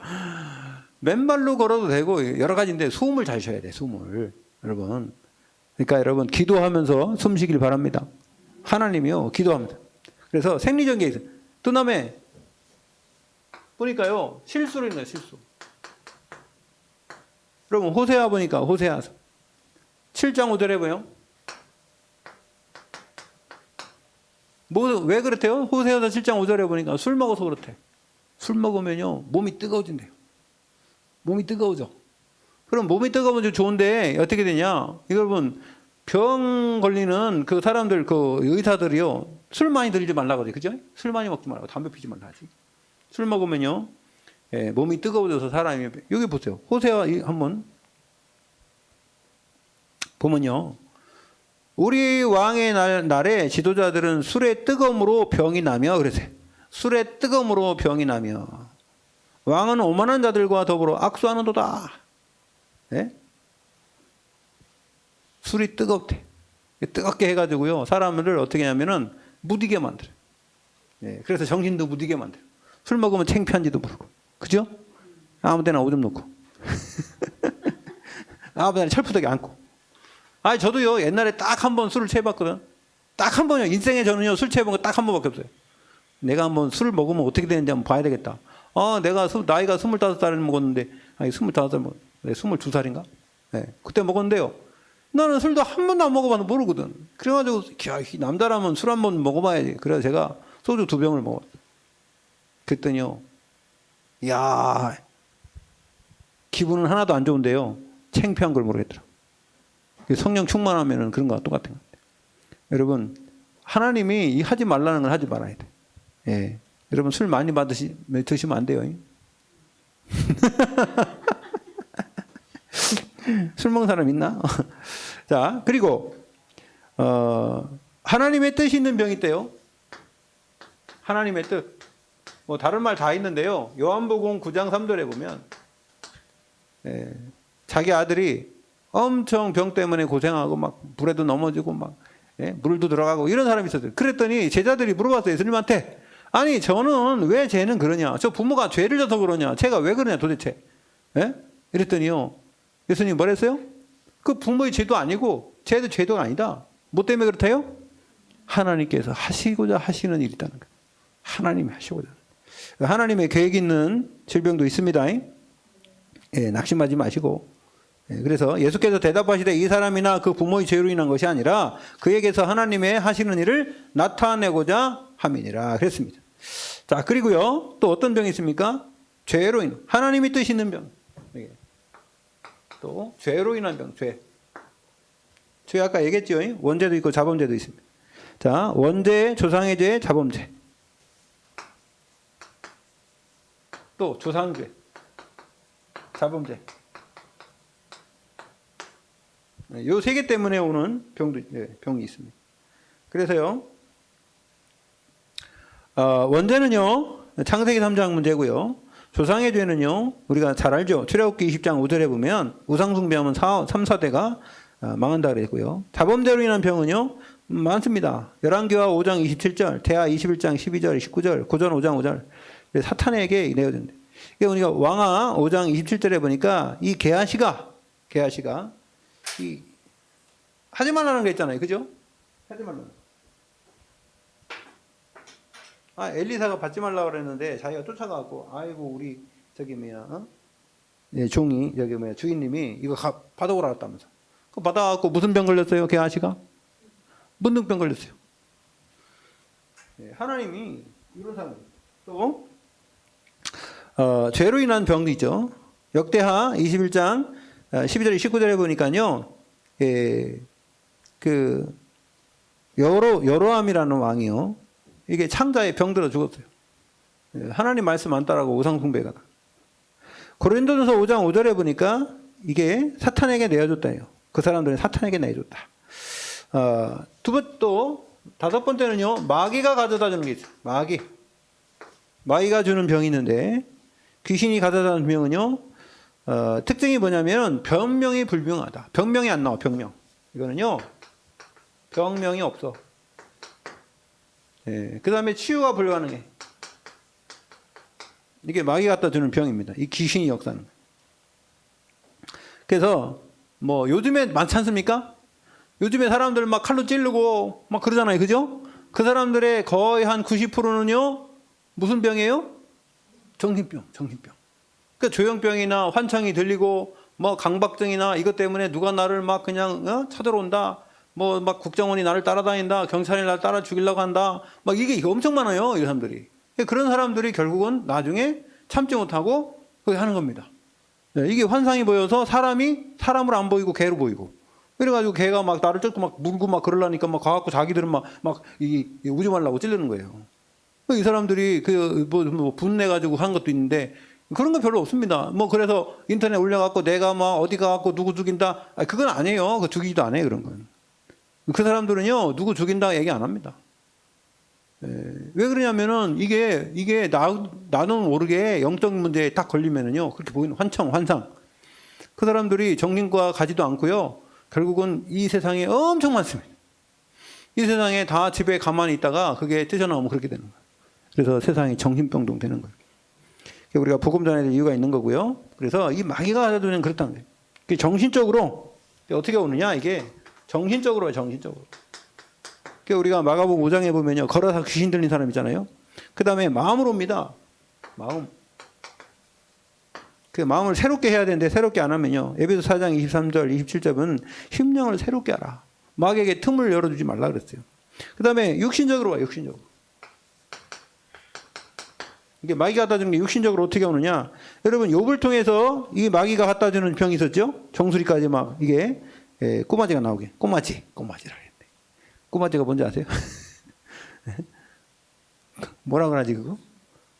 맨발로 걸어도 되고 여러 가지인데 숨을 잘 쉬어야 돼. 숨을. 여러분. 그러니까 여러분 기도하면서 숨 쉬길 바랍니다. 하나님이요. 기도합니다. 그래서 생리적인 게 있어요. 또 다음에 보니까요. 실수를 했네요. 실수. 여러분 호세아 보니까 호세아 7장 5절에 보요. 왜 그렇대요? 호세아서 7장 5절에 보니까 술 먹어서 그렇대. 술 먹으면요. 몸이 뜨거워진대요. 몸이 뜨거워져. 그럼 몸이 뜨거우면 좋은데 어떻게 되냐? 여러분 병 걸리는 그 사람들 그 의사들이요. 술 많이 들이지 말라고 그래. 그죠? 술 많이 먹지 말라고. 담배 피지 말라 하지. 술 먹으면요. 예, 몸이 뜨거워져서 사람이 여기 보세요. 호세아 한번 보면요. 우리 왕의 날에 지도자들은 술의 뜨거움으로 병이 나며 그러세요. 술의 뜨거움으로 병이 나며 왕은 오만한 자들과 더불어 악수하는도다. 예? 술이 뜨겁대. 뜨겁게 해가지고요. 사람을 어떻게 하냐면은 무디게 만들어요. 예, 그래서 정신도 무디게 만들어요. 술 먹으면 창피한지도 모르고. 그죠? 아무 데나 오줌 놓고. 아무 데나 철푸덕에 앉고. 아니, 저도요, 옛날에 딱 한 번 술을 취해봤거든. 딱 한 번요. 인생에 저는요, 술 취해본 거 딱 한 번밖에 없어요. 내가 한번 술을 먹으면 어떻게 되는지 한번 봐야 되겠다. 내가 나이가 25살을 먹었는데, 아니, 25살 먹었는데, 22살인가? 네, 그때 먹었는데요. 나는 술도 한 번도 안 먹어봐도 모르거든. 그래가지고, 남자라면 술 한 번 먹어봐야지. 그래서 제가 소주 2병을 먹었어요. 그랬더니요, 이야, 기분은 하나도 안 좋은데요. 창피한 걸 모르겠더라고요. 성령 충만하면 그런 거와 똑같은 것 같아요. 여러분, 하나님이 하지 말라는 걸 하지 말아야 돼. 예. 여러분, 술 많이 드시면 안 돼요. 술 먹는 사람 있나? 자, 그리고 하나님의 뜻이 있는 병이 있대요. 하나님의 뜻. 뭐 다른 말 다 있는데요. 요한복음 9장 3절에 보면 자기 아들이 엄청 병 때문에 고생하고 막 불에도 넘어지고 막 물도 들어가고 이런 사람이 있었어요. 그랬더니 제자들이 물어봤어요. 예수님한테. 아니 저는 왜 쟤는 그러냐. 저 부모가 죄를 져서 그러냐. 쟤가 왜 그러냐 도대체. 이랬더니요. 예수님이 뭐랬어요? 그 부모의 죄도 아니고 쟤도 죄도 아니다. 뭐 때문에 그렇다요? 하나님께서 하시고자 하시는 일이 있다는 거예요. 하나님이 하시고자. 하나님의 계획 있는 질병도 있습니다. 낙심하지 마시고. 그래서 예수께서 대답하시되 이 사람이나 그 부모의 죄로 인한 것이 아니라 그에게서 하나님의 하시는 일을 나타내고자 함이니라 그랬습니다. 자, 그리고요 또 어떤 병이 있습니까? 죄로 인한 하나님이 뜻 있는 병. 또 죄로 인한 병. 죄 아까 얘기했죠. 원죄도 있고 자범죄도 있습니다. 자, 원죄, 조상의 죄, 자범죄. 또 조상죄, 자범죄. 요 세 개 때문에 오는 병이 있습니다. 그래서요, 원죄는요, 창세기 3장 문제고요. 조상의 죄는요, 우리가 잘 알죠. 출애굽기 20장 5절에 보면 우상숭배하면 3, 4대가 망한다 그랬고요. 자범죄로 인한 병은요, 많습니다. 열왕기하 5장 27절, 태하 21장 12절, 19절, 고전 5장 5절. 사탄에게 내어준대. 이게 우리가 왕하 5장 27절에 보니까 이 게하시가 이 하지 말라는 거 있잖아요. 그죠? 하지 말라는 거. 엘리사가 받지 말라고 그랬는데 자기가 쫓아가고 아이고 우리 종이 주인님이 이거 받아오라 했다면서. 그거 받아갖고 무슨 병 걸렸어요? 게하시가? 문둥병 걸렸어요. 하나님이 이런 사람. 또 죄로 인한 병도 있죠. 역대하 21장 12절 19절에 보니까요. 그 여로암이라는 왕이요. 이게 창자에 병들어 죽었어요. 하나님 말씀 안 따라고 우상숭배가. 고린도전서 5장 5절에 보니까 이게 사탄에게 내어줬다요. 그 사람들은 사탄에게 내줬다. 다섯 번째는요. 마귀가 가져다 주는 게 있어요. 마귀가 주는 병이 있는데 귀신이 가져다 주는 병은요. 특징이 뭐냐면 병명이 불명하다. 병명이 안 나와. 병명. 이거는요. 병명이 없어. 그 다음에 치유가 불가능해. 이게 마귀가 갖다 주는 병입니다. 이 귀신이 역사는. 그래서 뭐 요즘에 많지 않습니까? 요즘에 사람들 막 칼로 찌르고 막 그러잖아요. 그죠? 그 사람들의 거의 한 90%는요. 무슨 병이에요? 정신병. 그러니까 조현병이나 환청이 들리고 뭐 강박증이나 이것 때문에 누가 나를 막 그냥 쳐들어온다. 뭐 막 국정원이 나를 따라다닌다. 경찰이 나를 따라 죽이려고 한다. 막 이게 엄청 많아요. 이 사람들이. 그런 사람들이 결국은 나중에 참지 못하고 그렇게 하는 겁니다. 이게 환상이 보여서 사람으로 안 보이고 개로 보이고. 그래가지고 개가 막 나를 쫓고 막 물고 막 그러려니까 막 가갖고 자기들은 막 오지 말라고 찌르는 거예요. 이 사람들이 분내가지고 한 것도 있는데 그런 건 별로 없습니다. 뭐 그래서 인터넷 올려갖고 내가 막 어디 가갖고 누구 죽인다. 그건 아니에요. 그 죽이지도 않아요. 그런 건. 그 사람들은요 누구 죽인다 얘기 안 합니다. 왜 그러냐면은 이게 나는 모르게 영적 문제에 딱 걸리면은요 그렇게 보이는 환상. 그 사람들이 정신과 가지도 않고요. 결국은 이 세상에 엄청 많습니다. 이 세상에 다 집에 가만히 있다가 그게 뛰쳐나오면 그렇게 되는 거예요. 그래서 세상이 정신병동 되는 거예요. 우리가 복음 전해야 될 이유가 있는 거고요. 그래서 이 마귀가 하자면 그렇다는 거예요. 정신적으로 어떻게 오느냐 이게 정신적으로요. 우리가 마가복음 5장에 보면요. 걸어서 귀신 들린 사람 있잖아요. 그 다음에 마음으로 옵니다. 그 마음을 새롭게 해야 되는데 새롭게 안 하면요. 에베소 4장 23절 27절은 심령을 새롭게 하라. 마귀에게 틈을 열어주지 말라 그랬어요. 그 다음에 육신적으로 와요. 육신적으로. 이게 마귀가 갖다 주는 게 육신적으로 어떻게 오느냐. 여러분 욥을 통해서 이 마귀가 갖다 주는 병이 있었죠. 정수리까지 막 이게 꼬마지가 나오게. 꼬마지라 그랬는데. 꼬마지가 뭔지 아세요? 뭐라 그러지 그거?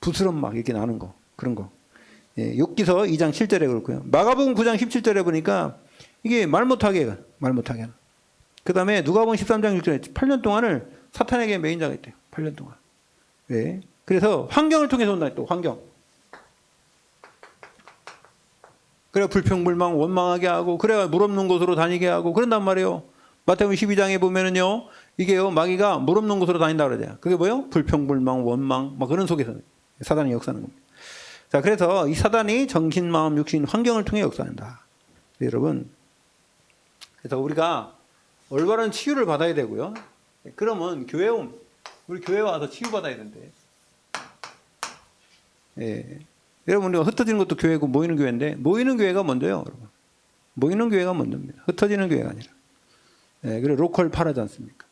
부스럼 막 이렇게 나는 거. 그런 거. 예, 욥기서 2장 7절에 그렇고요. 마가복음 9장 17절에 보니까 이게 말 못하게 하는. 그 다음에 누가복음 13장 6절에 8년 동안을 사탄에게 매인 자가 있대요. 8년 동안. 예. 그래서 환경을 통해서 온다. 또 환경. 그래 불평불만 원망하게 하고 그래 물 없는 곳으로 다니게 하고 그런단 말이에요. 마태복음 12장에 보면은요. 이게요. 마귀가 물 없는 곳으로 다닌다 그러죠. 그게 뭐예요? 불평불만 원망 막 그런 속에서 사단이 역사하는 겁니다. 자, 그래서 이 사단이 정신, 마음, 육신, 환경을 통해 역사한다. 여러분. 그래서 우리가 올바른 치유를 받아야 되고요. 그러면 교회 우리 교회 와서 치유받아야 된대. 예. 여러분, 우리가 흩어지는 것도 교회고 모이는 교회인데, 모이는 교회가 먼저요, 여러분. 모이는 교회가 먼저입니다. 흩어지는 교회가 아니라. 예, 그리고 로컬 파라지 않습니까?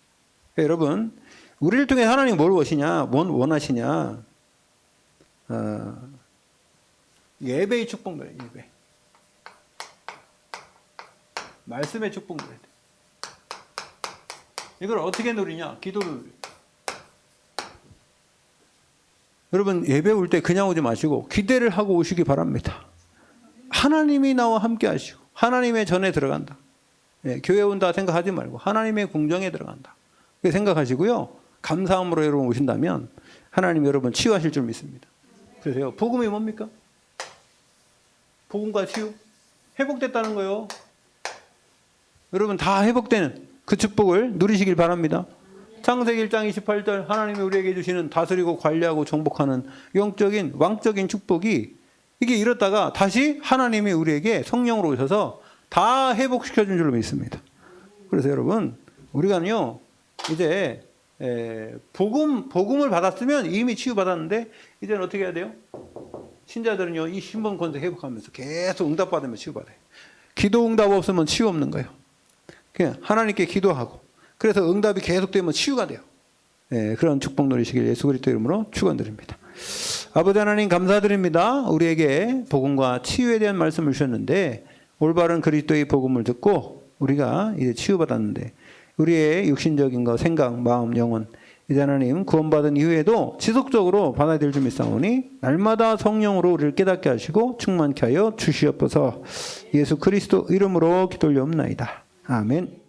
여러분, 우리를 통해 하나님 뭘 원하시냐? 예배의 축복을 해요, 예배. 말씀의 축복을 해야 돼. 이걸 어떻게 누리냐? 기도를 누려. 여러분 예배 올 때 그냥 오지 마시고 기대를 하고 오시기 바랍니다. 하나님이 나와 함께 하시고 하나님의 전에 들어간다. 예, 교회 온다 생각하지 말고 하나님의 궁정에 들어간다. 생각하시고요. 감사함으로 여러분 오신다면 하나님 여러분 치유하실 줄 믿습니다. 그래서요. 복음이 뭡니까? 복음과 치유? 회복됐다는 거예요. 여러분 다 회복되는 그 축복을 누리시길 바랍니다. 창세기 1장 28절 하나님이 우리에게 주시는 다스리고 관리하고 정복하는 영적인 왕적인 축복이 이게 이렇다가 다시 하나님이 우리에게 성령으로 오셔서 다 회복시켜 준 줄로 믿습니다. 그래서 여러분 우리가요 이제 복음을 받았으면 이미 치유받았는데 이제는 어떻게 해야 돼요? 신자들은요 이 신분 권세 회복하면서 계속 응답받으면 치유받아요. 기도 응답 없으면 치유 없는 거예요. 그냥 하나님께 기도하고 그래서 응답이 계속되면 치유가 돼요. 네, 그런 축복 누리시길 예수 그리스도 이름으로 축원드립니다. 아버지 하나님 감사드립니다. 우리에게 복음과 치유에 대한 말씀을 주셨는데 올바른 그리스도의 복음을 듣고 우리가 이제 치유받았는데 우리의 육신적인 것, 생각, 마음, 영혼 이제 하나님 구원받은 이후에도 지속적으로 받아야 될 줄 믿사오니 날마다 성령으로 우리를 깨닫게 하시고 충만케 하여 주시옵소서. 예수 그리스도 이름으로 기도 올려옵나이다. 아멘.